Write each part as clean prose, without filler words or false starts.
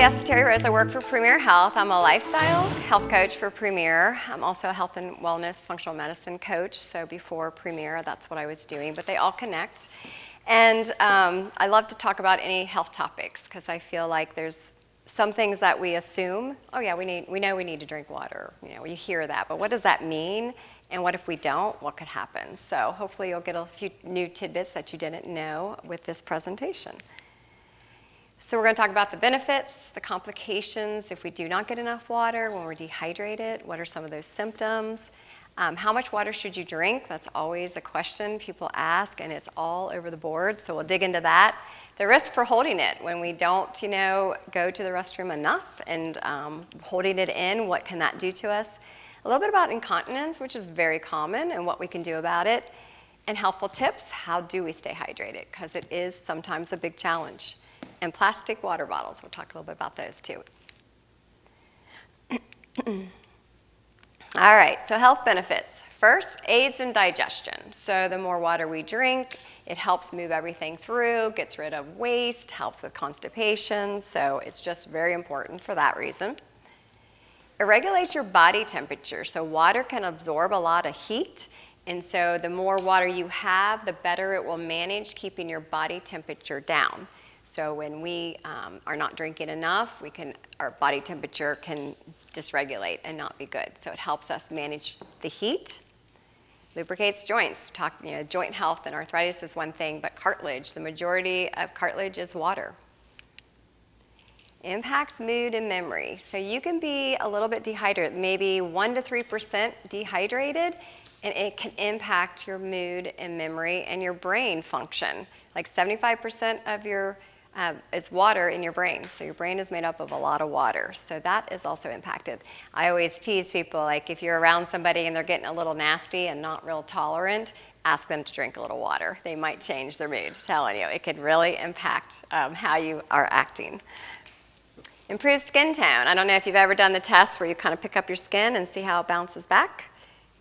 yes, Terry Rose. I work for Premier Health. I'm a lifestyle health coach for Premier. I'm also a health and wellness functional medicine coach. So before Premier, that's what I was doing, but they all connect. And I love to talk about any health topics because I feel like there's some things that we assume, oh yeah, we know we need to drink water. You know, you hear that, but what does that mean? And what if we don't? What could happen? So hopefully you'll get a few new tidbits that you didn't know with this presentation. So we're going to talk about the benefits, the complications if we do not get enough water, when we're dehydrated, what are some of those symptoms, how much water should you drink? That's always a question people ask, and it's all over the board, so we'll dig into that. The risk for holding it when we don't, go to the restroom enough and holding it in, what can that do to us? A little bit about incontinence, which is very common, and what we can do about it. And helpful tips, how do we stay hydrated? Because it is sometimes a big challenge. And plastic water bottles, we'll talk a little bit about those too. All right, so health benefits. First, aids in digestion. So the more water we drink, it helps move everything through, gets rid of waste, helps with constipation, so it's just very important for that reason. It regulates your body temperature, so water can absorb a lot of heat, and so the more water you have, the better it will manage keeping your body temperature down. So when we are not drinking enough, our body temperature can dysregulate and not be good. So it helps us manage the heat. Lubricates joints. Joint health and arthritis is one thing, but cartilage, the majority of cartilage is water. Impacts mood and memory. So you can be a little bit dehydrated, maybe 1 to 3% dehydrated, and it can impact your mood and memory and your brain function. Like 75% of your is water in your brain. So your brain is made up of a lot of water. So that is also impacted. I always tease people, like if you're around somebody and they're getting a little nasty and not real tolerant, ask them to drink a little water. They might change their mood. I'm telling you, it could really impact how you are acting. Improved skin tone. I don't know if you've ever done the test where you kind of pick up your skin and see how it bounces back.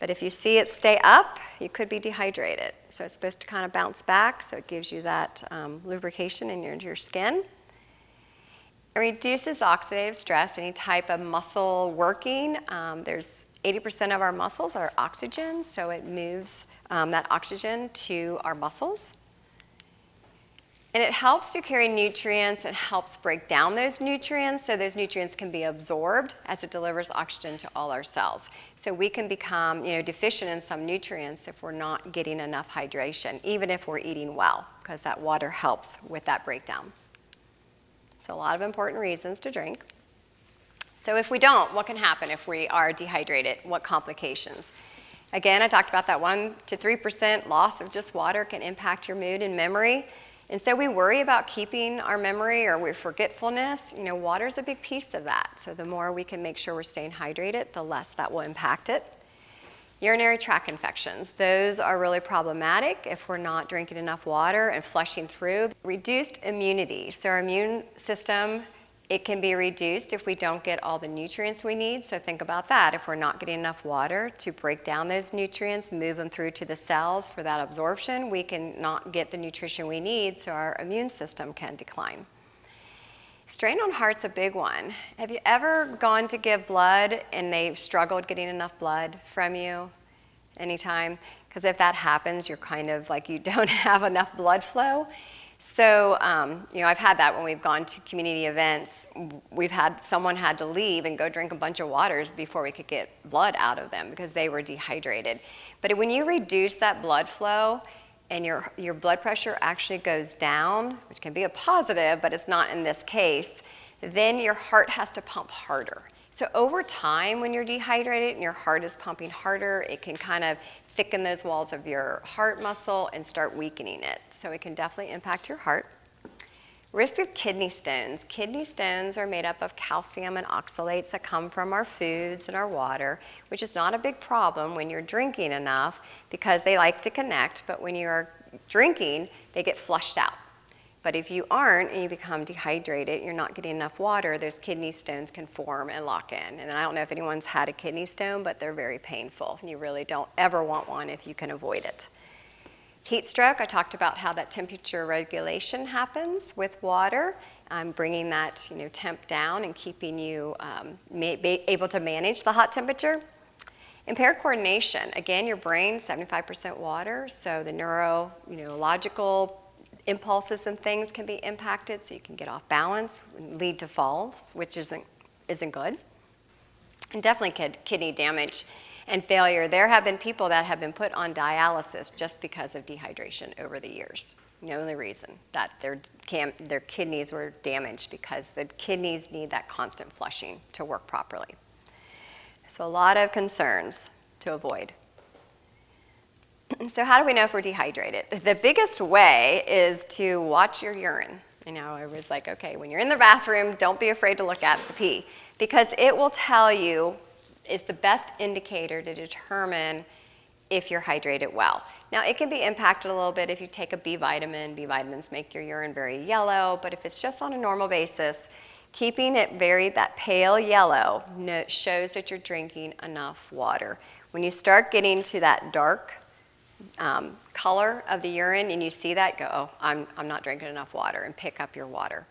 But if you see it stay up, you could be dehydrated. So it's supposed to kind of bounce back, so it gives you that lubrication in your skin. It reduces oxidative stress, any type of muscle working. There's 80% of our muscles are oxygen, so it moves that oxygen to our muscles. And it helps to carry nutrients and helps break down those nutrients so those nutrients can be absorbed as it delivers oxygen to all our cells. So we can become deficient in some nutrients if we're not getting enough hydration, even if we're eating well, because that water helps with that breakdown. So a lot of important reasons to drink. So if we don't, what can happen if we are dehydrated? What complications? Again, I talked about that 1 to 3% loss of just water can impact your mood and memory. And so we worry about keeping our memory or forgetfulness. Water is a big piece of that. So the more we can make sure we're staying hydrated, the less that will impact it. Urinary tract infections. Those are really problematic if we're not drinking enough water and flushing through. Reduced immunity. So our immune system, it can be reduced if we don't get all the nutrients we need. So think about that. If we're not getting enough water to break down those nutrients, move them through to the cells for that absorption, we can not get the nutrition we need, so our immune system can decline. Strain on heart's a big one. Have you ever gone to give blood and they've struggled getting enough blood from you anytime? Because if that happens, you're kind of like you don't have enough blood flow. So, I've had that when we've gone to community events. Someone had to leave and go drink a bunch of waters before we could get blood out of them because they were dehydrated. But when you reduce that blood flow and your blood pressure actually goes down, which can be a positive, but it's not in this case, then your heart has to pump harder. So over time, when you're dehydrated and your heart is pumping harder, it can kind of thicken those walls of your heart muscle and start weakening it. So it can definitely impact your heart. Risk of kidney stones. Kidney stones are made up of calcium and oxalates that come from our foods and our water, which is not a big problem when you're drinking enough because they like to connect, but when you're drinking, they get flushed out. But if you aren't and you become dehydrated, you're not getting enough water, those kidney stones can form and lock in. And I don't know if anyone's had a kidney stone, but they're very painful. You really don't ever want one if you can avoid it. Heat stroke, I talked about how that temperature regulation happens with water, bringing that temp down and keeping you able to manage the hot temperature. Impaired coordination, again, your brain, 75% water, so the neurological impulses and things can be impacted, so you can get off balance and lead to falls, which isn't good. And definitely kidney damage and failure. There have been people that have been put on dialysis just because of dehydration over the years. The only reason that their kidneys were damaged, because the kidneys need that constant flushing to work properly. So a lot of concerns to avoid. So how do we know if we're dehydrated? The biggest way is to watch your urine. I was like, okay, when you're in the bathroom, don't be afraid to look at the pee, because it will tell you, it's the best indicator to determine if you're hydrated well. Now, it can be impacted a little bit if you take a B vitamin. B vitamins make your urine very yellow, but if it's just on a normal basis, keeping it that pale yellow shows that you're drinking enough water. When you start getting to that dark color of the urine and you see that, go, oh, I'm not drinking enough water, and pick up your water.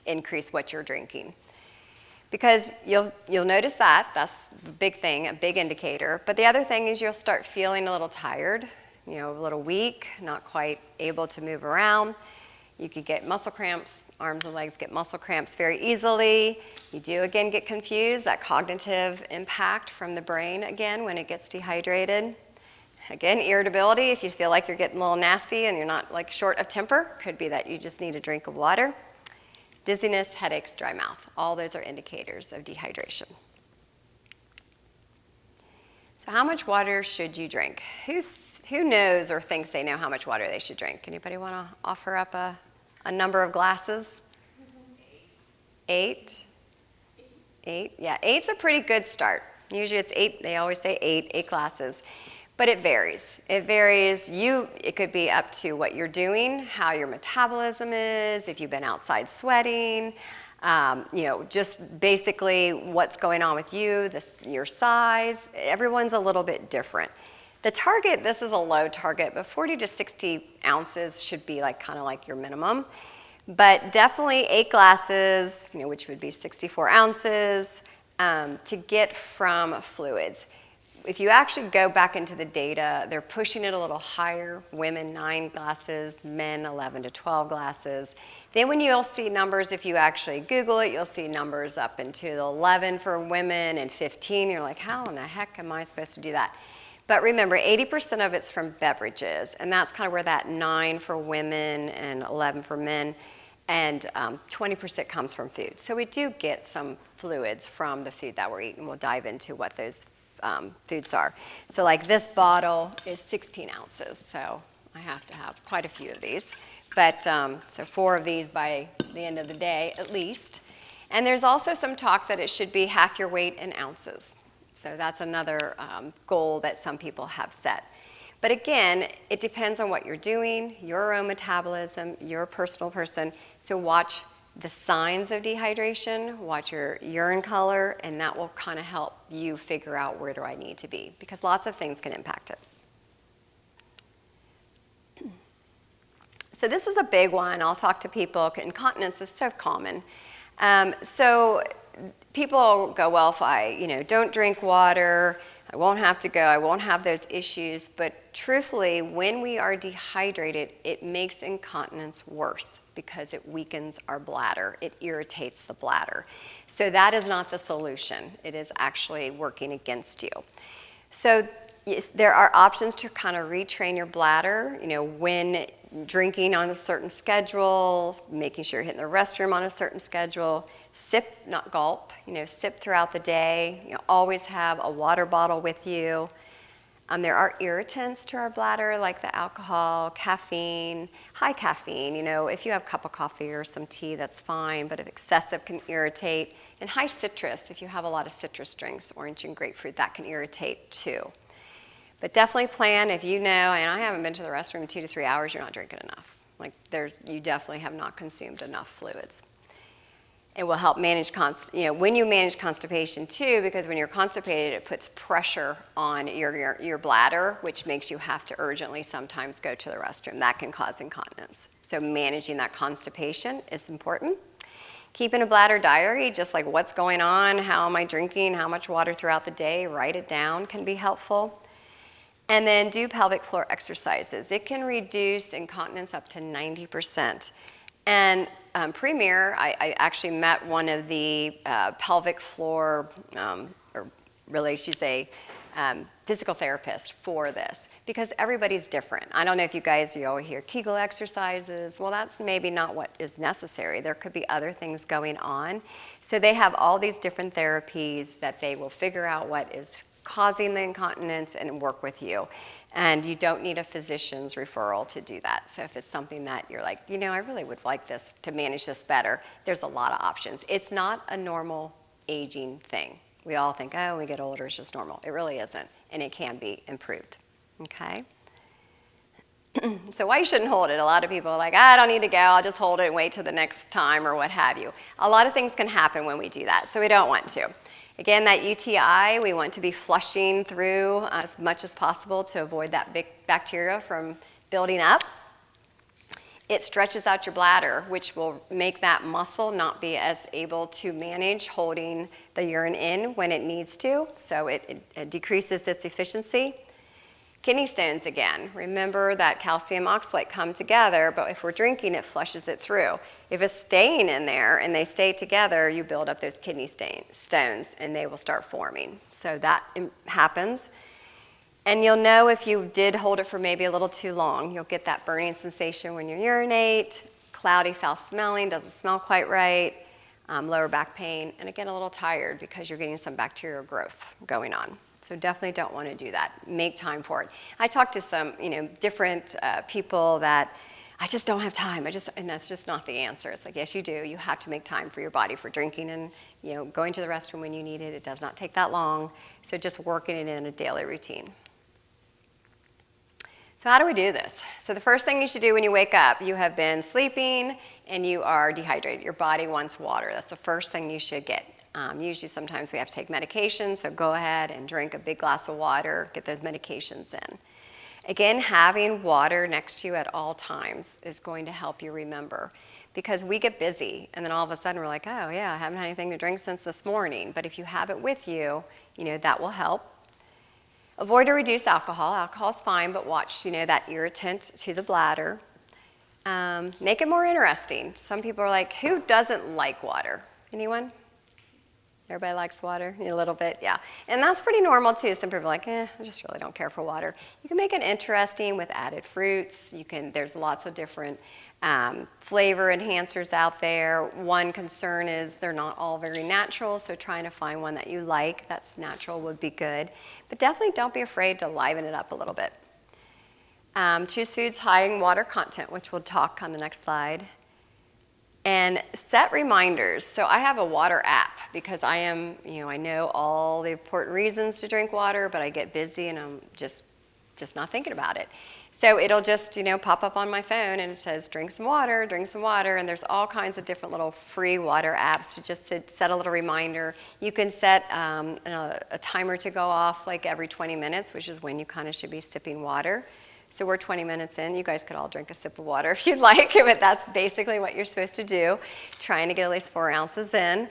Increase what you're drinking. Because you'll notice that's the big thing, a big indicator. But the other thing is you'll start feeling a little tired, a little weak, not quite able to move around. You could get muscle cramps, arms and legs get muscle cramps very easily. You do again get confused, that cognitive impact from the brain again when it gets dehydrated. Again, irritability, if you feel like you're getting a little nasty and you're not like short of temper, could be that you just need a drink of water. Dizziness, headaches, dry mouth, all those are indicators of dehydration. So how much water should you drink? Who knows or thinks they know how much water they should drink? Anybody want to offer up a number of glasses? 8? 8? Yeah, 8's a pretty good start. Usually it's 8, they always say 8 glasses. But it varies. It varies. It could be up to what you're doing, how your metabolism is, if you've been outside sweating, just basically what's going on with you, your size. Everyone's a little bit different. The target, this is a low target, but 40 to 60 ounces should be kind of like your minimum. But definitely 8 glasses, which would be 64 ounces, to get from fluids. If you actually go back into the data, they're pushing it a little higher. Women, 9 glasses, men, 11 to 12 glasses. Then when you'll see numbers, if you actually Google it, you'll see numbers up into the 11 for women and 15. You're like, how in the heck am I supposed to do that? But remember, 80% of it's from beverages, and that's kind of where that 9 for women and 11 for men, and 20% comes from food. So we do get some fluids from the food that we're eating. We'll dive into what those foods are. So like this bottle is 16 ounces, so I have to have quite a few of these. But so 4 of these by the end of the day at least. And there's also some talk that it should be half your weight in ounces. So that's another goal that some people have set. But again, it depends on what you're doing, your own metabolism, your personal person. So watch the signs of dehydration, watch your urine color, and that will kind of help you figure out where do I need to be, because lots of things can impact it. So this is a big one. I'll talk to people. Incontinence is so common. So people go, well, if I don't drink water, I won't have to go, I won't have those issues. But truthfully, when we are dehydrated, it makes incontinence worse because it weakens our bladder. It irritates the bladder. So that is not the solution. It is actually working against you. So yes, there are options to kind of retrain your bladder, when drinking on a certain schedule, making sure you're hitting the restroom on a certain schedule, sip, not gulp, sip throughout the day. Always have a water bottle with you. There are irritants to our bladder like the alcohol, caffeine, high caffeine. If you have a cup of coffee or some tea, that's fine, but if excessive can irritate. And high citrus, if you have a lot of citrus drinks, orange and grapefruit, that can irritate too. But definitely plan if and I haven't been to the restroom in 2 to 3 hours, you're not drinking enough. You definitely have not consumed enough fluids. It will help manage when you manage constipation too, because when you're constipated, it puts pressure on your bladder, which makes you have to urgently sometimes go to the restroom. That can cause incontinence. So managing that constipation is important. Keeping a bladder diary, just like what's going on, how am I drinking, how much water throughout the day, write it down can be helpful. And then do pelvic floor exercises. It can reduce incontinence up to 90%. And Premier, I actually met one of the pelvic floor, or really she's a physical therapist for this, because everybody's different. I don't know if you always hear Kegel exercises. Well, that's maybe not what is necessary. There could be other things going on. So they have all these different therapies that they will figure out what is causing the incontinence and work with you. And you don't need a physician's referral to do that. So if it's something that you're like, I really would like this to manage this better, there's a lot of options. It's not a normal aging thing. We all think, oh, when we get older, it's just normal. It really isn't, and it can be improved, okay? So why you shouldn't hold it? A lot of people are like, I don't need to go, I'll just hold it and wait till the next time or what have you. A lot of things can happen when we do that, so we don't want to. Again, that UTI, we want to be flushing through as much as possible to avoid that big bacteria from building up. It stretches out your bladder, which will make that muscle not be as able to manage holding the urine in when it needs to, so it decreases its efficiency. Kidney stones again. Remember that calcium oxalate come together, but if we're drinking, it flushes it through. If it's staying in there and they stay together, you build up those kidney stones and they will start forming. So that happens. And you'll know if you did hold it for maybe a little too long. You'll get that burning sensation when you urinate, cloudy, foul smelling, doesn't smell quite right, lower back pain, and again a little tired because you're getting some bacterial growth going on. So definitely don't want to do that. Make time for it. I talked to some, different people that I just don't have time. And that's just not the answer. It's like, yes, you do. You have to make time for your body for drinking and, going to the restroom when you need it. It does not take that long. So just working it in a daily routine. So how do we do this? So the first thing you should do when you wake up, you have been sleeping and you are dehydrated. Your body wants water. That's the first thing you should get. Usually sometimes we have to take medication, so go ahead and drink a big glass of water, get those medications in. Again, having water next to you at all times is going to help you remember, because we get busy and then all of a sudden we're like, oh yeah, I haven't had anything to drink since this morning. But if you have it with you, that will help. Avoid or reduce alcohol. Alcohol is fine, but watch, that irritant to the bladder. Make it more interesting. Some people are like, who doesn't like water? Anyone? Everybody likes water, a little bit, yeah. And that's pretty normal too. Some people are like, I just really don't care for water. You can make it interesting with added fruits. There's lots of different flavor enhancers out there. One concern is they're not all very natural, so trying to find one that you like that's natural would be good. But definitely don't be afraid to liven it up a little bit. Choose foods high in water content, which we'll talk on the next slide. And set reminders. So I have a water app because I know all the important reasons to drink water, but I get busy and I'm just not thinking about it. So it'll just, pop up on my phone and it says, drink some water, and there's all kinds of different little free water apps to just set a little reminder. You can set a timer to go off like every 20 minutes, which is when you kind of should be sipping water. So we're 20 minutes in. You guys could all drink a sip of water if you'd like, but that's basically what you're supposed to do, trying to get at least 4 ounces in.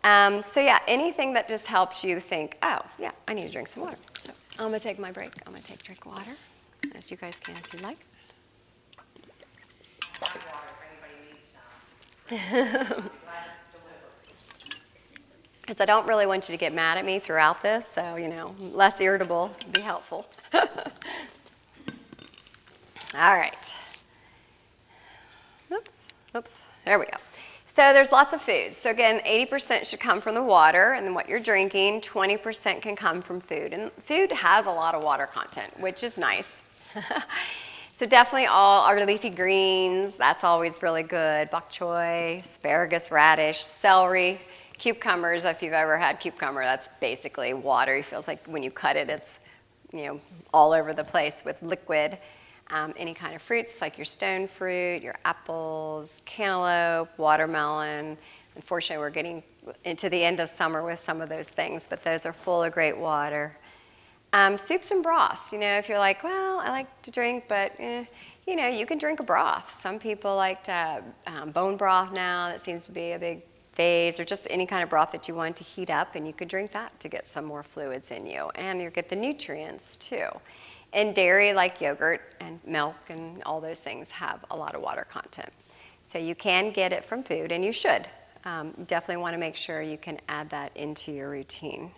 So yeah, anything that just helps you think, oh, yeah, I need to drink some water. So I'm going to take my break. I'm going to drink water, as you guys can if you'd like. Water if anybody needs some. Because I don't really want you to get mad at me throughout this, so, less irritable would be helpful. All right. Oops, there we go. So there's lots of foods. So again, 80% should come from the water and then what you're drinking, 20% can come from food. And food has a lot of water content, which is nice. So definitely all our leafy greens, that's always really good. Bok choy, asparagus, radish, celery, cucumbers. If you've ever had cucumber, that's basically water. It feels like when you cut it, it's all over the place with liquid. Any kind of fruits like your stone fruit, your apples, cantaloupe, watermelon, Unfortunately, we're getting into the end of summer with some of those things, but those are full of great water. Soups and broths, if you're like, well, I like to drink, but you can drink a broth. Some people like to have bone broth now. That seems to be a big phase, or just any kind of broth that you want to heat up, and you could drink that to get some more fluids in you, and you get the nutrients too. And dairy, like yogurt and milk and all those things, have a lot of water content. So you can get it from food, and you should. You definitely want to make sure you can add that into your routine.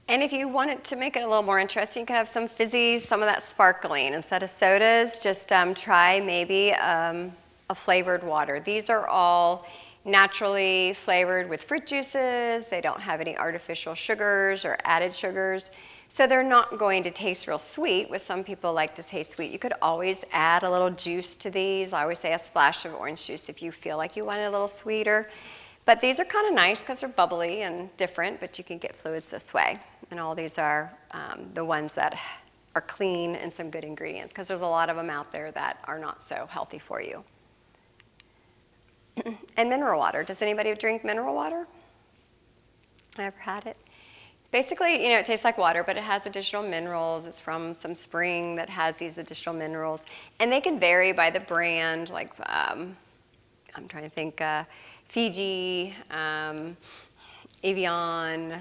And if you wanted to make it a little more interesting, you can have some fizzy, some of that sparkling. Instead of sodas, just try maybe a flavored water. These are all naturally flavored with fruit juices. They don't have any artificial sugars or added sugars. So they're not going to taste real sweet, which some people like to taste sweet. You could always add a little juice to these. I always say a splash of orange juice if you feel like you want it a little sweeter. But these are kind of nice because they're bubbly and different, but you can get fluids this way. And all these are the ones that are clean and some good ingredients, because there's a lot of them out there that are not so healthy for you. And mineral water. Does anybody drink mineral water? Ever had it? Basically, it tastes like water, but it has additional minerals. It's from some spring that has these additional minerals. And they can vary by the brand, like I'm trying to think, Fiji, Evian,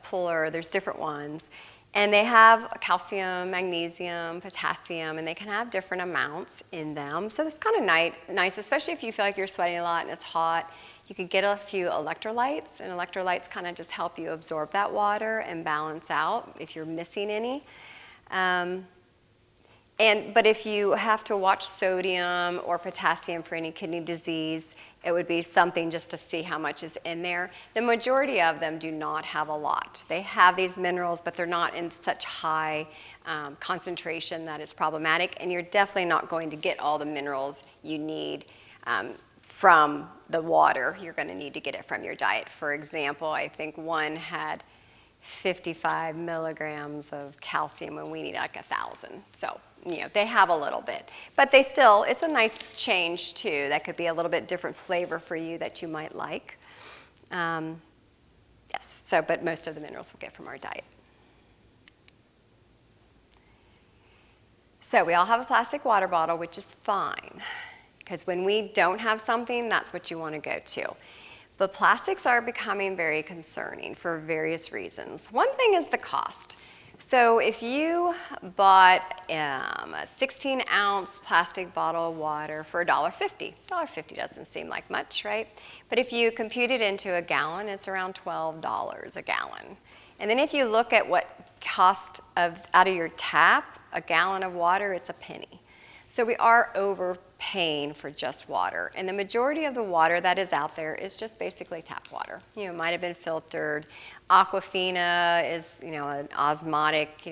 Polar, there's different ones. And they have calcium, magnesium, potassium, and they can have different amounts in them. So it's kind of nice, especially if you feel like you're sweating a lot and it's hot. You could get a few electrolytes, and electrolytes kind of just help you absorb that water and balance out if you're missing any. But if you have to watch sodium or potassium for any kidney disease, it would be something just to see how much is in there. The majority of them do not have a lot. They have these minerals, but they're not in such high concentration that it's problematic, and you're definitely not going to get all the minerals you need from the water. You're going to need to get it from your diet. For example, I think one had 55 milligrams of calcium when we need like 1,000. So, they have a little bit. But it's a nice change too. That could be a little bit different flavor for you that you might like. Yes, but most of the minerals we'll get from our diet. So we all have a plastic water bottle, which is fine. Because when we don't have something, that's what you want to go to. But plastics are becoming very concerning for various reasons. One thing is the cost. So if you bought a 16-ounce plastic bottle of water for $1.50, $1.50 doesn't seem like much, right? But if you compute it into a gallon, it's around $12 a gallon. And then if you look at what cost out of your tap, a gallon of water, it's a penny. So we are overpaying for just water. And the majority of the water that is out there is just basically tap water. It might have been filtered. Aquafina is, an osmotic,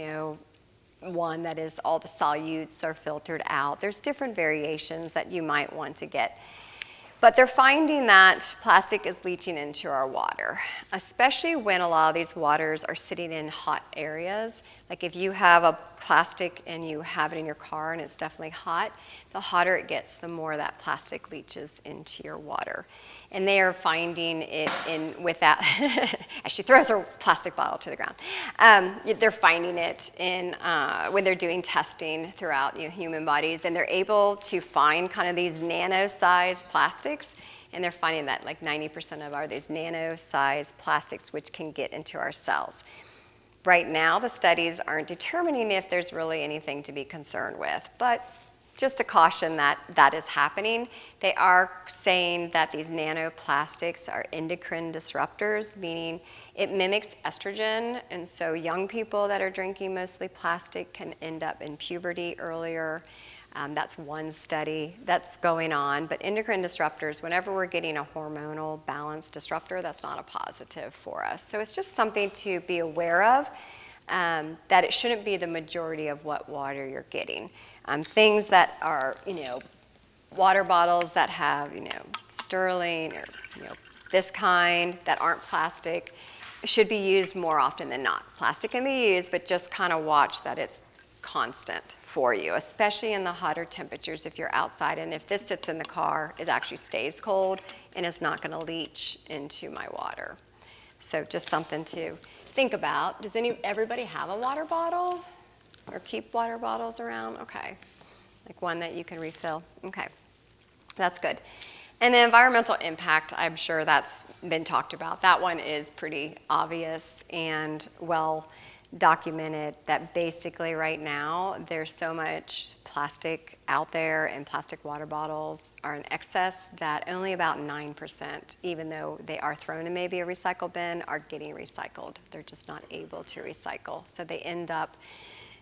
one that is all the solutes are filtered out. There's different variations that you might want to get. But they're finding that plastic is leaching into our water, especially when a lot of these waters are sitting in hot areas. Like if you have a plastic and you have it in your car and it's definitely hot, the hotter it gets, the more that plastic leaches into your water. And they are finding it with that, as she throws her plastic bottle to the ground. They're finding it when they're doing testing throughout human bodies, and they're able to find kind of these nano-sized plastics, and they're finding that like 90% of these nano-sized plastics which can get into our cells. Right now, the studies aren't determining if there's really anything to be concerned with, but just a caution that that is happening. They are saying that these nanoplastics are endocrine disruptors, meaning it mimics estrogen, and so young people that are drinking mostly plastic can end up in puberty earlier. That's one study that's going on. But endocrine disruptors, whenever we're getting a hormonal balance disruptor, that's not a positive for us. So it's just something to be aware of, that it shouldn't be the majority of what water you're getting. Things that are, water bottles that have, sterling or, this kind that aren't plastic should be used more often than not. Plastic can be used, but just kind of watch that it's constant for you, especially in the hotter temperatures if you're outside. And if this sits in the car, it actually stays cold and is not going to leach into my water. So just something to think about. Does everybody have a water bottle or keep water bottles around? Okay, like one that you can refill. Okay, that's good. And the environmental impact, I'm sure that's been talked about. That one is pretty obvious and well documented that basically right now there's so much plastic out there and plastic water bottles are in excess that only about 9%, even though they are thrown in maybe a recycle bin, are getting recycled. They're just not able to recycle. So they end up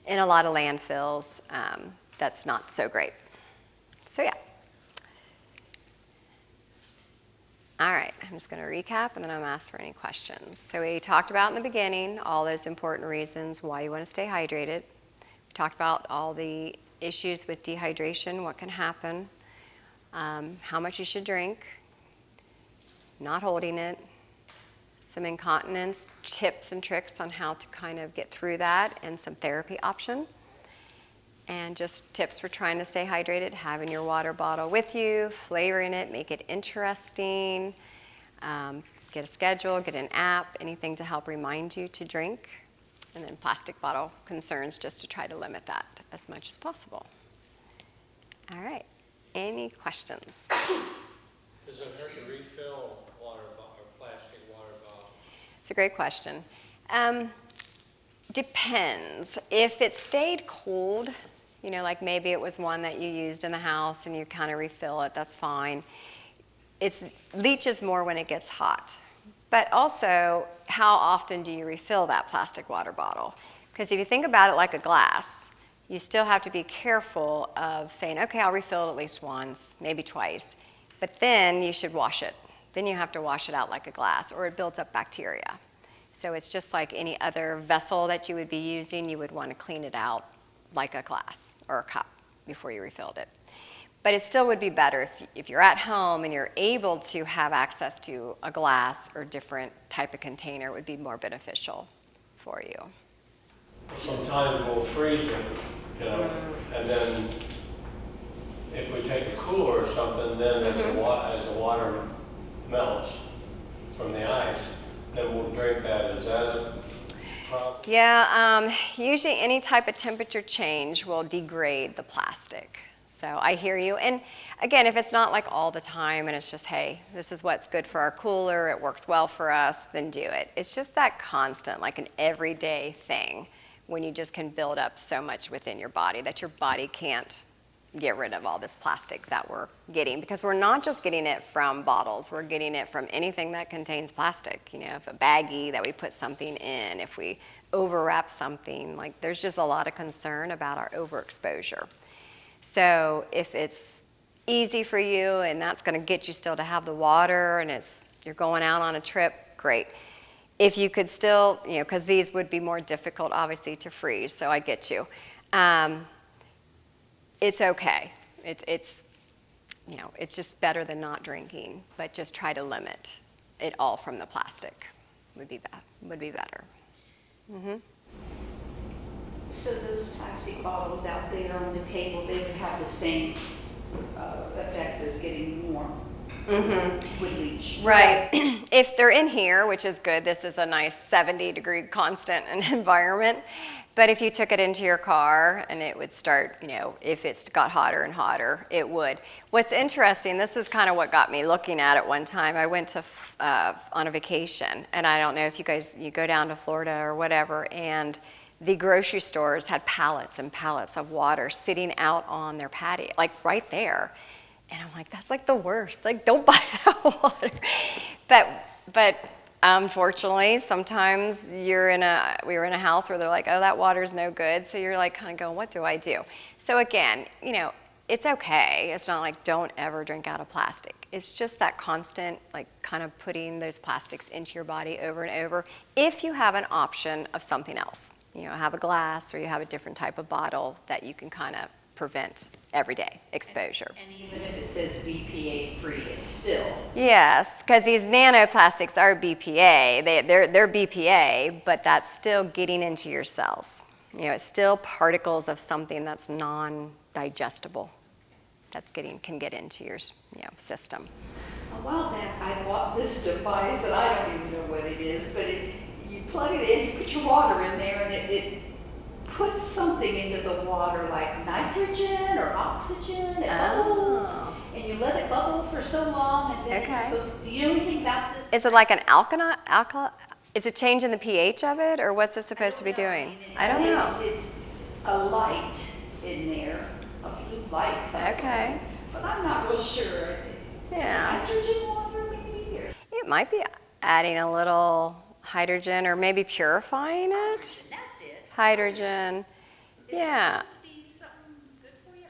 in a lot of landfills. That's not so great. So yeah. All right, I'm just going to recap and then I'm going to ask for any questions. So we talked about in the beginning all those important reasons why you want to stay hydrated. We talked about all the issues with dehydration, what can happen, how much you should drink, not holding it, some incontinence tips and tricks on how to kind of get through that, and some therapy option. And just tips for trying to stay hydrated, having your water bottle with you, flavoring it, make it interesting, get a schedule, get an app, anything to help remind you to drink, and then plastic bottle concerns just to try to limit that as much as possible. All right, any questions? Does it hurt to refill water bottle or plastic water bottle? It's a great question. Depends. If it stayed cold, you know, like maybe it was one that you used in the house and you kind of refill it, that's fine. It leaches more when it gets hot. But also, how often do you refill that plastic water bottle? Because if you think about it like a glass, you still have to be careful of saying, okay, I'll refill it at least once, maybe twice. But then you should wash it. Then you have to wash it out like a glass, or it builds up bacteria. So it's just like any other vessel that you would be using, you would want to clean it out like a glass or a cup before you refilled it. But it still would be better if you're at home and you're able to have access to a glass or different type of container. It would be more beneficial for you. Sometimes we'll freeze it, you know, and then if we take a cooler or something, then as the water melts from the ice, then we'll drink that. Is that a problem? Yeah, usually any type of temperature change will degrade the plastic. So I hear you. And again, if it's not like all the time and it's just, hey, this is what's good for our cooler, it works well for us, then do it. It's just that constant, like an everyday thing when you just can build up so much within your body that your body can't get rid of all this plastic that we're getting, because we're not just getting it from bottles, we're getting it from anything that contains plastic. You know, if a baggie that we put something in, if we overwrap something, like there's just a lot of concern about our overexposure. So if it's easy for you and that's going to get you still to have the water and you're going out on a trip, great. If you could still, you know, because these would be more difficult obviously to freeze, so I get you. It's okay. It's you know, it's just better than not drinking, but just try to limit it all from the plastic would be better. Mm-hmm. So those plastic bottles out there on the table, they would have the same effect as getting warm with leach. Right. If they're in here, which is good, this is a nice 70-degree constant environment. But if you took it into your car and it would start, you know, if it's got hotter and hotter, it would. What's interesting, this is kind of what got me looking at it one time. I went to on a vacation, and I don't know if you go down to Florida or whatever, and the grocery stores had pallets and pallets of water sitting out on their patio, like right there. And I'm like, that's like the worst. Like, don't buy that water. But unfortunately, sometimes we were in a house where they're like, oh, that water's no good. So you're like kind of going, what do I do? So again, you know, it's okay. It's not like don't ever drink out of plastic. It's just that constant, like kind of putting those plastics into your body over and over. If you have an option of something else, you know, have a glass or you have a different type of bottle that you can kind of prevent everyday exposure. And even if it says BPA free, it's still. Yes, because these nanoplastics are BPA. They're BPA, but that's still getting into your cells. You know, it's still particles of something that's non-digestible can get into your system. A while back, I bought this device, and I don't even know what it is, but you plug it in, you put your water in there, and it puts something into the water like nitrogen or oxygen. It bubbles, and you let it bubble for so long, and then you know anything about this? Is it like an is it changing the pH of it, or what's it supposed to be doing? I don't know. It's a light in there, a blue light comes Okay. on, but I'm not real sure. Yeah. Nitrogen water maybe? Or It might be adding a little hydrogen or maybe purifying it. that's it. Hydrogen. Yeah. Is that supposed to be something good for you?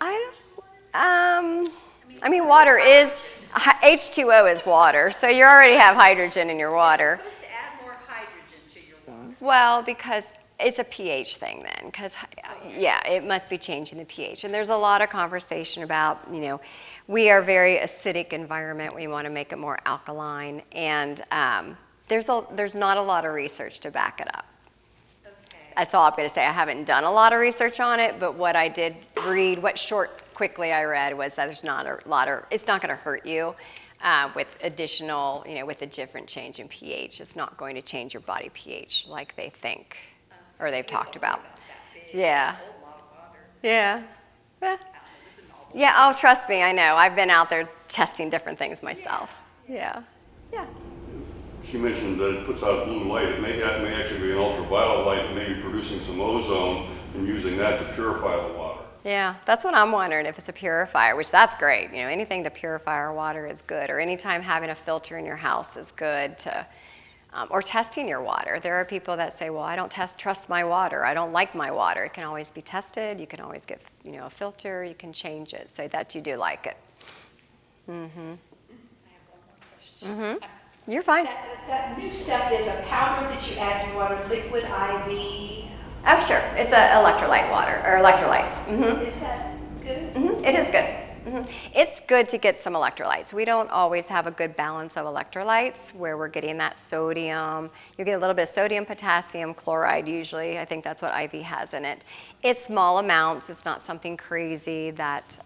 I mean, water is, H2O is water, so you already have hydrogen in your water. It's supposed to add more hydrogen to your water. Well, because it's a pH thing then, because, yeah, it must be changing the pH. And there's a lot of conversation about, we are a very acidic environment. We want to make it more alkaline, and there's not a lot of research to back it up. That's all I'm going to say. I haven't done a lot of research on it, but what I did read, quickly I read was that there's not a lot of, it's not going to hurt you with additional, with a different change in pH. It's not going to change your body pH like they think or they've talked about. Yeah. Yeah. Yeah, oh, trust me, I know. I've been out there testing different things myself. Yeah. Yeah. She mentioned that it puts out blue light. It may actually be an ultraviolet light, maybe producing some ozone and using that to purify the water. Yeah, that's what I'm wondering, if it's a purifier, which that's great. Anything to purify our water is good, or anytime having a filter in your house is good or testing your water. There are people that say, well, I don't trust my water. I don't like my water. It can always be tested. You can always get, a filter. You can change it so that you do like it. Mm-hmm. I have one more question. Mm-hmm. You're fine. That new stuff is a powder that you add to your water, liquid IV. Oh, sure. It's electrolyte water, or electrolytes. Mm-hmm. Is that good? Mm-hmm. It is good. Mm-hmm. It's good to get some electrolytes. We don't always have a good balance of electrolytes where we're getting that sodium. You get a little bit of sodium, potassium, chloride usually. I think that's what IV has in it. It's small amounts. It's not something crazy that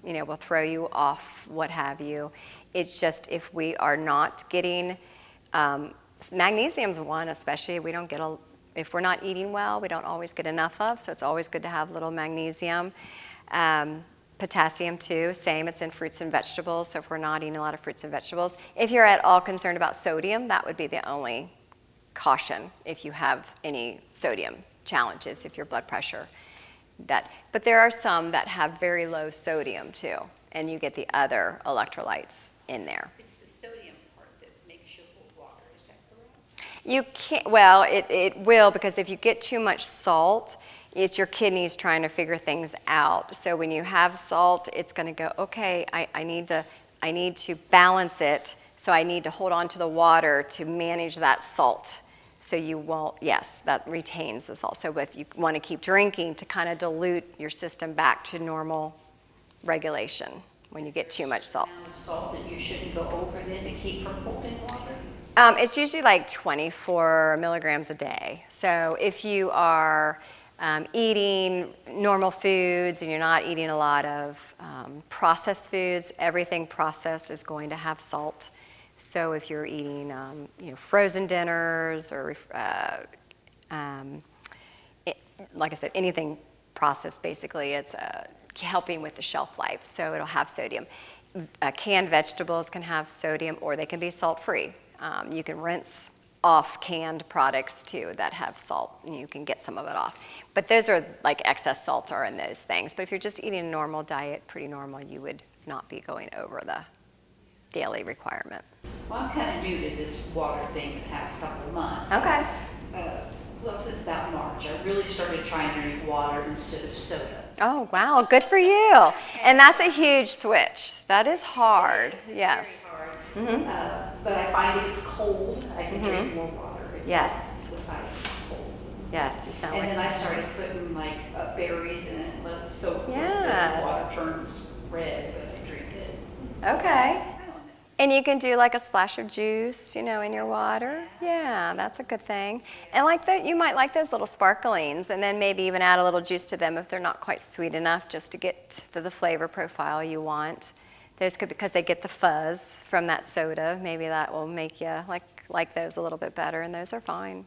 will throw you off, what have you. It's just if we are not getting, magnesium's one especially, if we're not eating well, we don't always get enough of, so it's always good to have little magnesium. Potassium too, same, it's in fruits and vegetables, so if we're not eating a lot of fruits and vegetables. If you're at all concerned about sodium, that would be the only caution if you have any sodium challenges, if your blood pressure. But there are some that have very low sodium too, and you get the other electrolytes in there. It's the sodium part that makes you hold water, is that correct? You can't, well, it will, because if you get too much salt, it's your kidneys trying to figure things out. So when you have salt, it's going to go, okay, I need to balance it, so I need to hold on to the water to manage that salt. So you won't, yes, that retains the salt. So if you want to keep drinking, to kind of dilute your system back to normal regulation when you get too much salt. Amount of salt that you shouldn't go over then to keep from holding water? It's usually like 24 milligrams a day. So if you are eating normal foods and you're not eating a lot of processed foods, everything processed is going to have salt. So if you're eating frozen dinners or like I said, anything processed, basically it's helping with the shelf life, so it'll have sodium. Canned vegetables can have sodium, or they can be salt-free. You can rinse off canned products too that have salt, and you can get some of it off. But those are like excess salts are in those things. But if you're just eating a normal diet, pretty normal, you would not be going over the daily requirement. Well, I'm kind of new to this water thing the past couple of months. Okay. Well, since about March, I really started trying to drink water instead of soda. Oh, wow, good for you. And that's a huge switch. That is hard. It's Yes. very hard. Mm-hmm. But I find if it's cold, I can drink more water. Yes. With ice cold. Yes, you sound And like then I started putting like berries in it, let it soak. Yes. The water turns red, but I drink it. Okay. I don't know. And you can do like a splash of juice, you know, in your water. Yeah, that's a good thing. And like that, you might like those little sparklings, and then maybe even add a little juice to them if they're not quite sweet enough, just to get to the flavor profile you want. Those could, because they get the fuzz from that soda. Maybe that will make you like those a little bit better, and those are fine.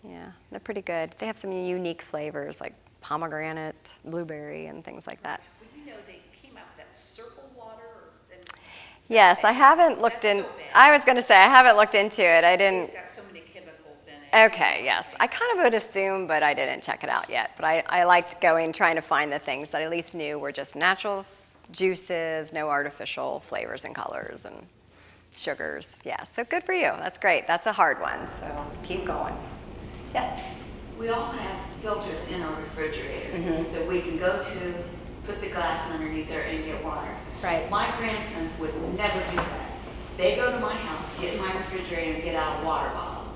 Yeah, they're pretty good. They have some unique flavors like pomegranate, blueberry, and things like that. Well, you know, they came out with that circle water. Yes, I haven't looked in. That's so bad. I was going to say I haven't looked into it. I didn't. It's got so many chemicals in it. Okay, yes. I kind of would assume, but I didn't check it out yet. But I liked trying to find the things that I at least knew were just natural juices, no artificial flavors and colors and sugars. Yeah, so good for you. That's great. That's a hard one, so keep going. Yes. We all have filters in our refrigerators that we can go to, put the glass underneath there and get water. Right. My grandsons would never do that. They go to my house, get in my refrigerator and get out a water bottle.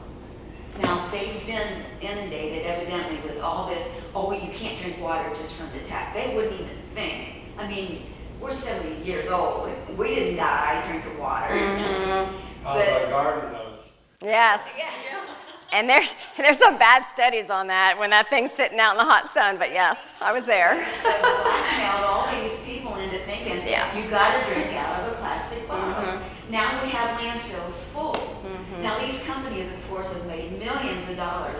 Now, they've been inundated evidently with all this, oh, well, you can't drink water just from the tap. They wouldn't even think. I mean, we're 70 years old. We didn't die drinking water. Out of a garden hose. Yes. And there's some bad studies on that when that thing's sitting out in the hot sun, but yes, I was there. Blackmailed all these people into thinking Yeah. you got to drink out of a plastic bottle. Now we have landfills full. Now these companies, of course, have made millions of dollars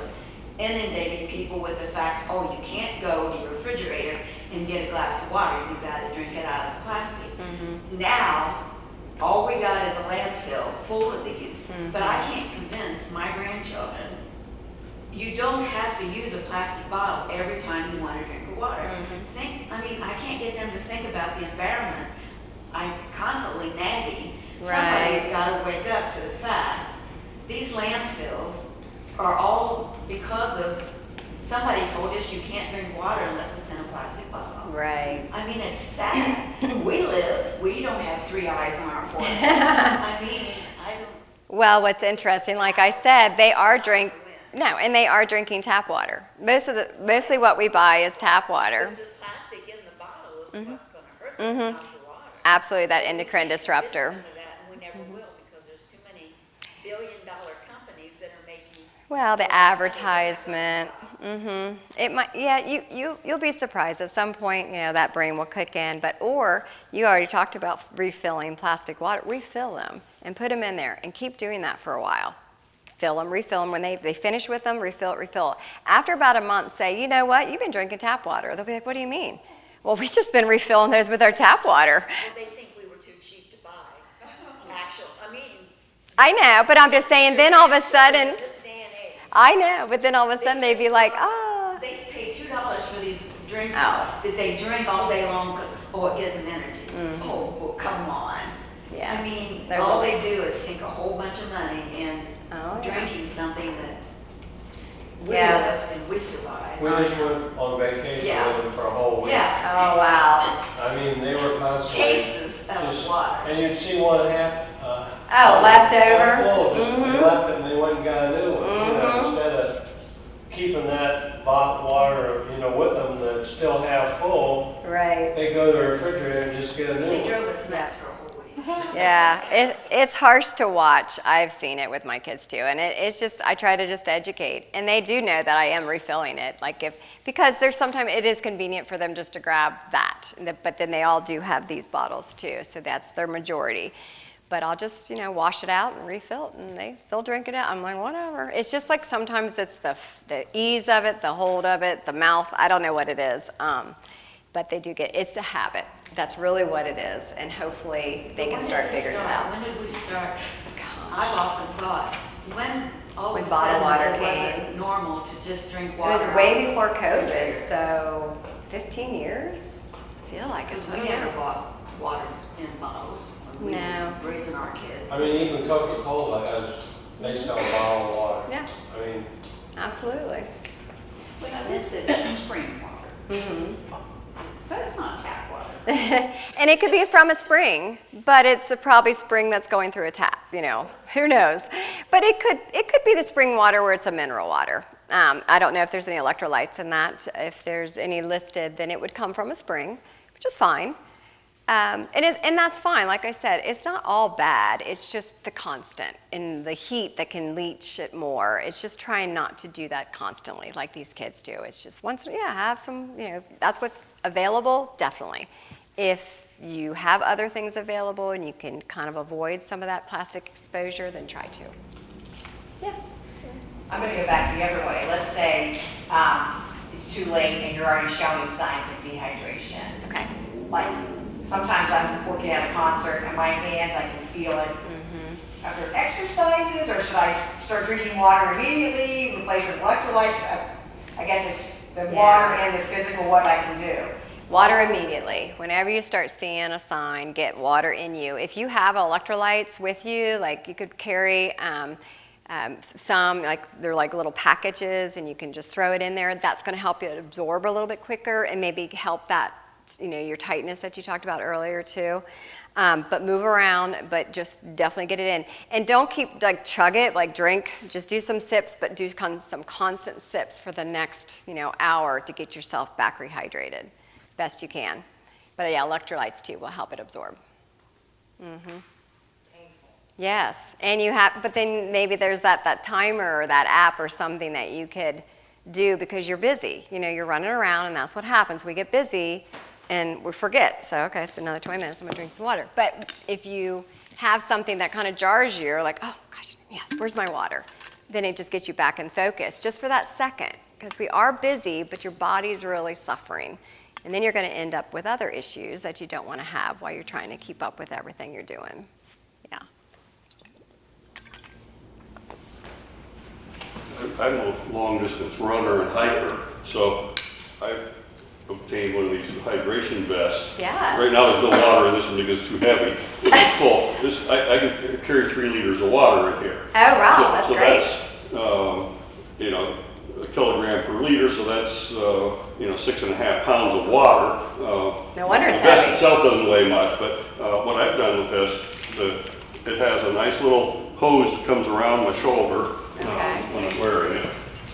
inundating people with the fact, oh, you can't go to your refrigerator and get a glass of water. You got to drink it out of plastic. Now, all we got is a landfill full of these. But I can't convince my grandchildren, you don't have to use a plastic bottle every time you want to drink water. I can't get them to think about the environment. I'm constantly nagging. Somebody's Right. got to wake up to the fact these landfills are all because of somebody told us you can't drink water unless it's in a plastic bottle. Right. I mean, it's sad. We don't have 3 eyes on our forehead. I don't. Well, what's interesting, like I said, they are drinking tap water. Mostly what we buy is tap water. But the plastic in the bottle is what's going to hurt them, not the water. Absolutely, that We endocrine can't disruptor. convince them of that, and we never will, because there's too many billion-dollar companies that are making. Well, the advertisement. It might. Yeah, you'll be surprised at some point. You know that brain will kick in. Or you already talked about refilling plastic water. Refill them and put them in there, and keep doing that for a while. Fill them, refill them. When they finish with them, refill it, refill it. After about a month, say, you know what? You've been drinking tap water. They'll be like, what do you mean? Well, we've just been refilling those with our tap water. Well, they think we were too cheap to buy. I know, but I'm just saying. Then all of a sudden, This day and age. I know, but then all of a sudden they'd be like, ah. They pay $2 for these drinks Oh. that they drink all day long because, it gives them energy. Oh, well, come on. Yes. I mean, There's all a- they do is sink a whole bunch of money in Oh, yeah. drinking something that we Yeah. lived and we survived. We just went on vacation Yeah. with them for a whole week. Yeah, Oh, wow. I mean, they were constantly. cases of just- water. And you'd see one half. Left over? half full, just they left it and they went and got a new one. Instead of keeping that bottled water, with them that's still half full, Right. they go to the refrigerator and just get a new They one. drove us nuts for a whole week. Yeah, it's harsh to watch. I've seen it with my kids too, and it's just I try to just educate, and they do know that I am refilling it. Because there's sometimes it is convenient for them just to grab that, but then they all do have these bottles too, so that's their majority. But I'll just wash it out and refill it, and they'll drink it out. I'm like, whatever. It's just like sometimes it's the ease of it, the hold of it, the mouth. I don't know what it is, but they do it's a habit. That's really what it is, and hopefully they can start figuring it out. When did we start? I've often thought, when all When of a bottled sudden water it came. wasn't normal to just drink It water. was out way of before the COVID, refrigerator. so 15 years. I feel like it's Because we never bought water in bottles when we No. were raising our kids. I mean, even Coca-Cola they sell bottled water. Yeah, I mean, absolutely. Well, now this is spring water, so it's not tap water. And it could be from a spring, but it's probably spring that's going through a tap. Who knows? But it could be the spring water where it's a mineral water. I don't know if there's any electrolytes in that. If there's any listed, then it would come from a spring, which is fine. And that's fine. Like I said, it's not all bad. It's just the constant and the heat that can leach it more. It's just trying not to do that constantly like these kids do. It's just once, have some, that's what's available, definitely. If you have other things available and you can kind of avoid some of that plastic exposure, then try to. Yeah. I'm going to go back the other way. Let's say it's too late and you're already showing signs of dehydration. Okay. Like sometimes I'm working at a concert and my hands, I can feel it. Are there exercises, or should I start drinking water immediately, replace with electrolytes? I guess it's the water and the physical, what I can do. Water immediately. Whenever you start seeing a sign, get water in you. If you have electrolytes with you, like you could carry some, like they're like little packages and you can just throw it in there. That's going to help you absorb a little bit quicker and maybe help that, your tightness that you talked about earlier too. But move around, but just definitely get it in. And don't keep, chug it, drink, just do some sips, but do some constant sips for the next, hour to get yourself back rehydrated best you can. But yeah, electrolytes too will help it absorb. Yes, and but then maybe there's that timer or that app or something that you could do because you're busy. You're running around and that's what happens. We get busy and we forget. So, okay, it's been another 20 minutes, I'm gonna drink some water. But if you have something that kind of jars you, you're like, oh gosh, yes, where's my water? Then it just gets you back in focus just for that second because we are busy, but your body's really suffering. And then you're gonna end up with other issues that you don't wanna have while you're trying to keep up with everything you're doing. Yeah. I'm a long-distance runner and hiker, so I've obtained one of these hydration vests. Yes. Right now, there's no water in this one because it's too heavy. It's full. I can carry 3 liters of water in here. Oh, wow, that's great. That's, a kilogram per liter, so that's, 6.5 pounds of water. No wonder it's The vest heavy. itself doesn't weigh much, but what I've done with this, it has a nice little hose that comes around my shoulder when I'm wearing it.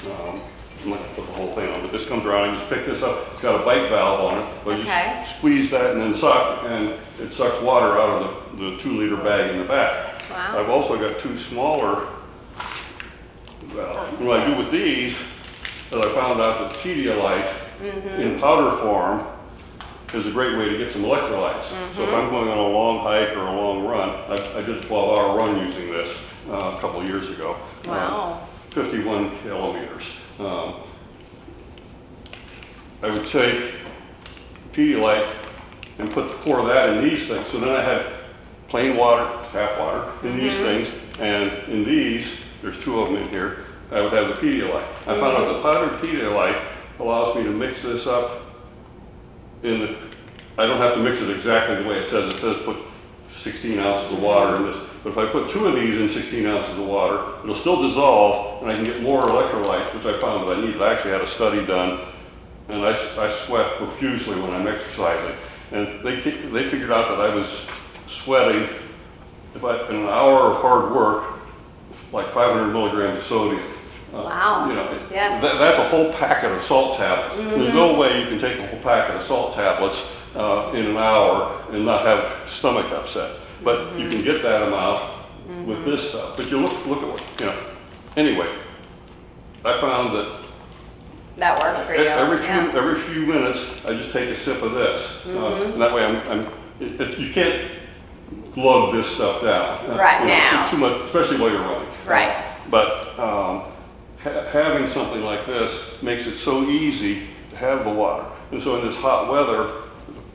I'm not gonna put the whole thing on, but this comes around, and you just pick this up. It's got a bite valve on it, so you just squeeze that and then suck, and it sucks water out of the 2-liter bag in the back. Wow. I've also got 2 smaller valves. What I do with these is I found out that Pedialyte in powder form is a great way to get some electrolytes. So if I'm going on a long hike or a long run, I did a 12-hour run using this a couple of years ago. Wow. 51 kilometers. I would take Pedialyte and pour that in these things. So then I had plain water, tap water, in these things, and in these, there's 2 of them in here, I would have the Pedialyte. I found out the powdered Pedialyte allows me to mix this up I don't have to mix it exactly the way it says. It says put 16 ounces of water in this. But if I put 2 of these in 16 ounces of water, it'll still dissolve, and I can get more electrolytes, which I found that I needed. I actually had a study done, and I sweat profusely when I'm exercising. And they figured out that I was sweating, in an hour of hard work, like 500 milligrams of sodium. Wow. Yes. That's a whole packet of salt tablets. There's no way you can take a whole packet of salt tablets in an hour and not have stomach upset. But you can get that amount with this stuff. But you look at what, Anyway, I found that works for you. every few minutes, I just take a sip of this. And that way you can't glug this stuff down. Right now. It's too much, especially while you're running. Right. But having something like this makes it so easy to have the water. And so in this hot weather,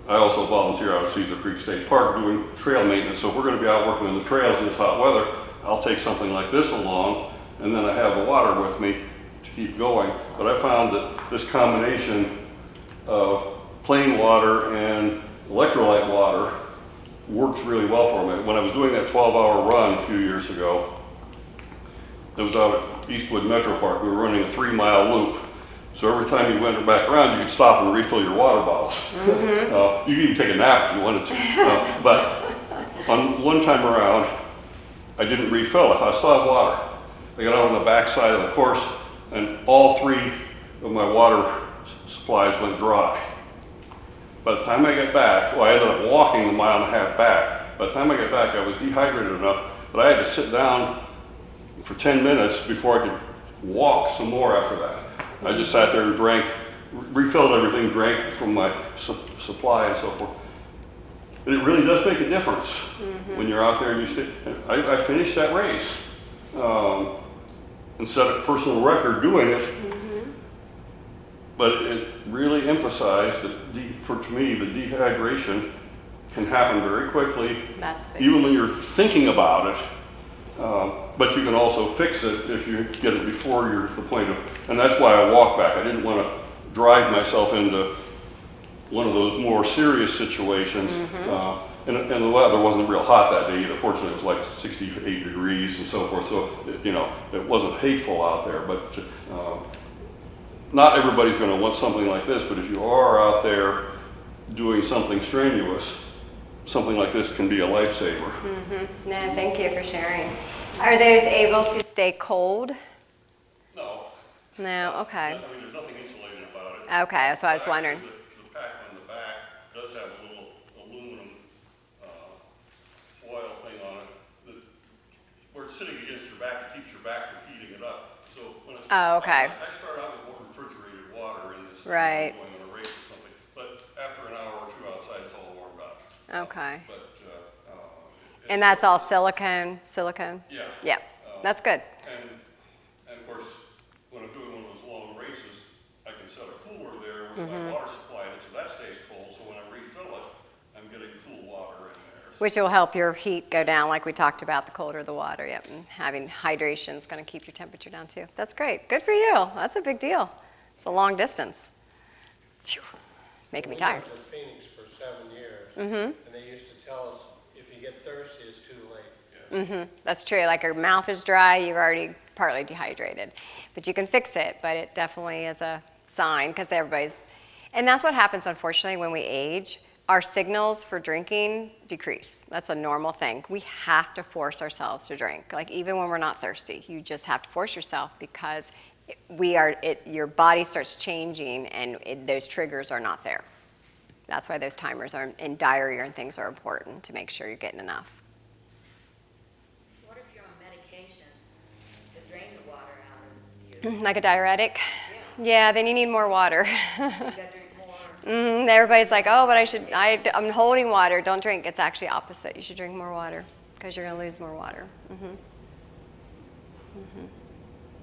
I also volunteer out at Cedar Creek State Park doing trail maintenance. So if we're going to be out working on the trails in this hot weather, I'll take something like this along, and then I have the water with me to keep going. But I found that this combination of plain water and electrolyte water works really well for me. When I was doing that 12-hour run a few years ago, it was out at Eastwood Metro Park. We were running a 3-mile loop. So every time you went back around, you could stop and refill your water bottles. You could even take a nap if you wanted to. But on one time around, I didn't refill. I still have water. I got out on the back side of the course, and all 3 of my water supplies went dry. By the time I get back, well, I ended up walking the mile and a half back. By the time I got back, I was dehydrated enough that I had to sit down for 10 minutes before I could walk some more after that. I just sat there and drank, refilled everything, drank from my supply and so forth. And it really does make a difference when you're out there and you stay. I finished that race and set a personal record doing it. But it really emphasized that, to me, the dehydration can happen very quickly, That's big. even when you're thinking about it. But you can also fix it if you get it before you're at the point of, and that's why I walked back. I didn't want to drive myself into one of those more serious situations. And the weather wasn't real hot that day either. Fortunately, it was like 68 degrees and so forth. So, you know, it wasn't hateful out there. But not everybody's going to want something like this. But if you are out there doing something strenuous, something like this can be a lifesaver. No, thank you for sharing. Are those able to stay cold? No. No, okay. I mean, there's nothing insulated about it. Okay, that's what I was wondering. The pack on the back does have a little aluminum foil thing on it that, where it's sitting against your back, it keeps your back from heating it up. So when it's, Oh, okay. I start out with refrigerated water in this. Right. Going on a race or something, but after an hour or two outside, it's all warmed up. Okay. But And that's all silicone? yeah. Yeah, that's good. And of course, when I'm doing one of those long races, I can set a cooler there with my water supply in it, so that stays cold. So when I refill it, I'm getting cool water in there. Which will help your heat go down, like we talked about, the colder the water. Yep, and having hydration is going to keep your temperature down too. That's great. Good for you. That's a big deal. It's a long distance. Phew. Making me We tired. lived in Phoenix for 7 years, and they used to tell us, if you get thirsty, it's too late. That's true. Like your mouth is dry, you're already partly dehydrated. But you can fix it, but it definitely is a sign because and that's what happens unfortunately when we age. Our signals for drinking decrease. That's a normal thing. We have to force ourselves to drink. Like even when we're not thirsty, you just have to force yourself because your body starts changing and those triggers are not there. That's why those timers in diarrhea and things are important to make sure you're getting enough. What if you're on medication to drain the water out of you? Like a diuretic? Yeah. Yeah, then you need more water. So you gotta drink more. Everybody's like, oh, but I'm holding water. Don't drink. It's actually opposite. You should drink more water because you're going to lose more water.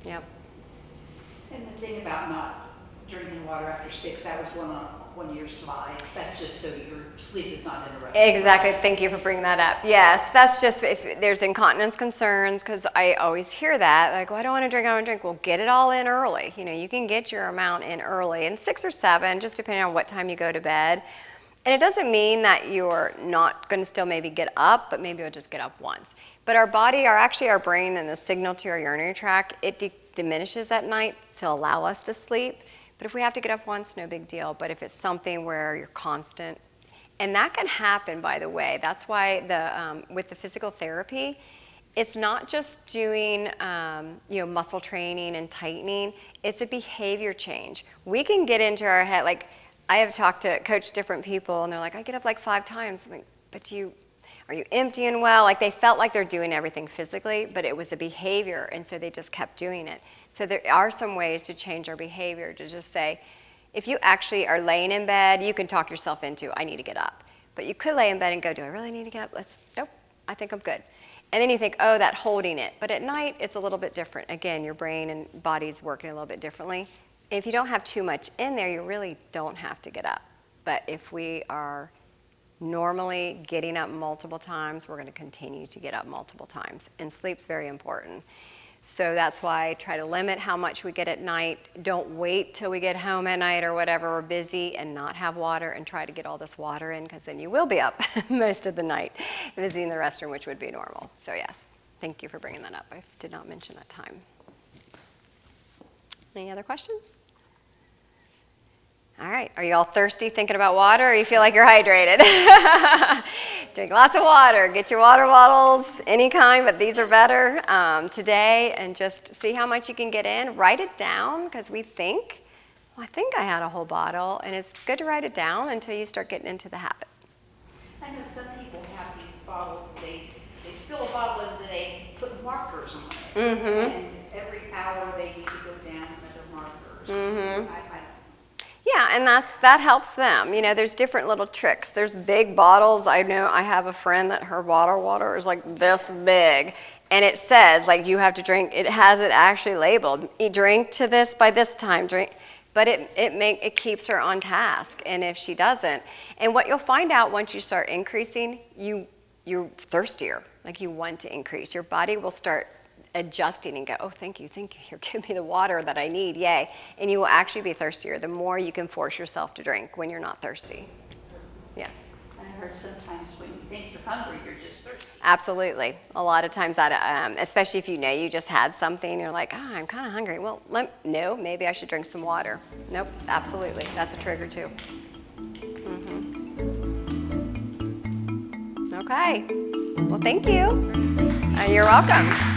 Yep. And the thing about not drinking water after 6, that was one of your slides. That's just so your sleep is not interrupted. Exactly. Thank you for bringing that up. Yes, that's just if there's incontinence concerns, because I always hear that, like, well, I don't want to drink. Well, get it all in early. You know, you can get your amount in early, and 6 or 7, just depending on what time you go to bed. And it doesn't mean that you're not going to still maybe get up, but maybe you'll just get up once. But our body, our brain, and the signal to our urinary tract, it diminishes at night to allow us to sleep. But if we have to get up once, no big deal. But if it's something where you're constant, and that can happen, by the way. That's why with the physical therapy, it's not just doing muscle training and tightening. It's a behavior change. We can get into our head, like I have coached different people, and they're like, I get up like 5 times. I'm like, but are you emptying well? Like they felt like they're doing everything physically, but it was a behavior, and so they just kept doing it. So there are some ways to change our behavior to just say, if you actually are laying in bed, you can talk yourself into, I need to get up. But you could lay in bed and go, do I really need to get up? Nope, I think I'm good. And then you think, oh, that holding it. But at night, it's a little bit different. Again, your brain and body's working a little bit differently. If you don't have too much in there, you really don't have to get up. But if we are normally getting up multiple times, we're going to continue to get up multiple times. And sleep's very important. So that's why I try to limit how much we get at night. Don't wait till we get home at night or whatever, we're busy, and not have water, and try to get all this water in, because then you will be up most of the night visiting the restroom, which would be normal. So yes, thank you for bringing that up. I did not mention that time. Any other questions? All right, are you all thirsty thinking about water, or you feel like you're hydrated? Drink lots of water. Get your water bottles, any kind, but these are better today, and just see how much you can get in. Write it down, because we think Well, I think I had a whole bottle, and it's good to write it down until you start getting into the habit. I know some people have these bottles, they fill a bottle and they put markers on it. Mm-hmm. And every hour they need to go down another markers. Mm-hmm. I Yeah, and that helps them. You know, there's different little tricks. There's big bottles. I know I have a friend that her water is like this big, and it says like you have to drink. It has it actually labeled. You drink to this by this time. Drink, but it keeps her on task. And if she doesn't, and what you'll find out once you start increasing, you're thirstier. Like you want to increase. Your body will start adjusting and go, oh, thank you, you're giving me the water that I need, yay. And you will actually be thirstier the more you can force yourself to drink when you're not thirsty. Yeah, heard sometimes when you think you're hungry, you're just thirsty. absolutely. A lot of times, especially if you know you just had something, you're like, oh, I'm kind of hungry. Well, no, maybe I should drink some water. Nope, absolutely. That's a trigger too. Okay, well, thank you. You're welcome.